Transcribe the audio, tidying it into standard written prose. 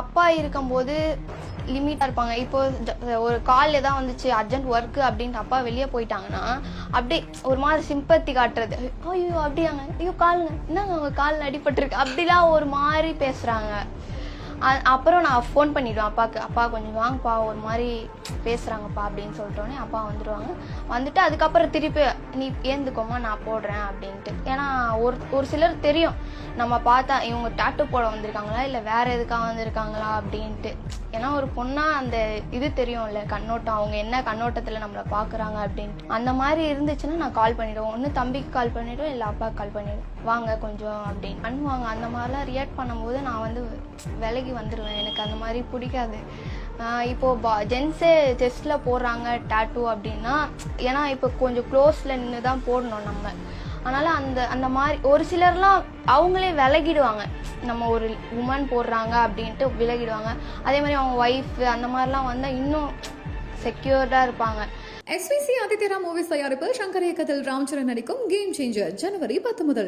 அப்பா இருக்கும்போது லிமிட்டாக இருப்பாங்க. இப்போ ஒரு கால் தான் வந்துச்சு அர்ஜென்ட் ஒர்க்கு அப்படின்ட்டு அப்பா வெளியே போயிட்டாங்கன்னா அப்படியே ஒரு மாதிரி சிம்பத்தி காட்டுறது. ஐயோ அப்படியாங்க, ஐயோ காலுங்க, என்னங்க அவங்க காலில் அடிபட்டுருக்கு அப்படிலாம் ஒரு மாதிரி பேசுகிறாங்க. அப்புறம் நான் ஃபோன் பண்ணிவிடுவேன் அப்பாவுக்கு. அப்பா கொஞ்சம் வாங்கப்பா, ஒரு மாதிரி பேசுகிறாங்கப்பா அப்படின்னு சொல்லிட்டோன்னே அப்பா வந்துடுவாங்க. வந்துட்டு அதுக்கப்புறம் திருப்பி நீ ஏந்துக்கோமா நான் போடுறேன் அப்படின்ட்டு. ஏன்னா ஒரு சிலர் தெரியும் நம்ம பார்த்தா இவங்க டாட்டூ போட வந்திருக்காங்களா இல்லை வேறு எதுக்காக வந்திருக்காங்களா அப்படின்ட்டு. ஏன்னா ஒரு பொண்ணாக அந்த இது தெரியும்ல, கண்ணோட்டம், அவங்க என்ன கண்ணோட்டத்தில் நம்மளை பார்க்குறாங்க அப்படின்ட்டு. அந்த மாதிரி இருந்துச்சுன்னா நான் கால் பண்ணிவிடுவோம். ஒன்று தம்பிக்கு கால் பண்ணிவிடுவேன் இல்லை அப்பாவுக்கு கால் பண்ணிவிடுவேன், வாங்க கொஞ்சம் அப்படின்னு பண்ணுவாங்க. அந்த மாதிரிலாம் ரியாக்ட் பண்ணும்போது நான் வந்து விலகி வந்துடுவேன். எனக்கு அந்த மாதிரி பிடிக்காது. இப்போது ஜென்ஸே செஸ்ட்டில் போடுறாங்க டாட்டூ அப்படின்னா, ஏன்னா இப்போ கொஞ்சம் க்ளோஸில் நின்று தான் போடணும் நம்ம. அதனால் அந்த மாதிரி ஒரு சிலர்லாம் அவங்களே விலகிடுவாங்க. நம்ம ஒரு உமன் போடுறாங்க அப்படின்ட்டு விலகிடுவாங்க. அதே மாதிரி அவங்க ஒய்ஃபு அந்த மாதிரிலாம் வந்தால் இன்னும் செக்யூர்டாக இருப்பாங்க. SVC ஆதித்யரா மூவிஸ் தயாரிப்பில் சங்கர் இயக்கத்தில் ராம்சரண் நடிக்கும் கேம் சேஞ்சர் ஜனவரி 10 முதல்.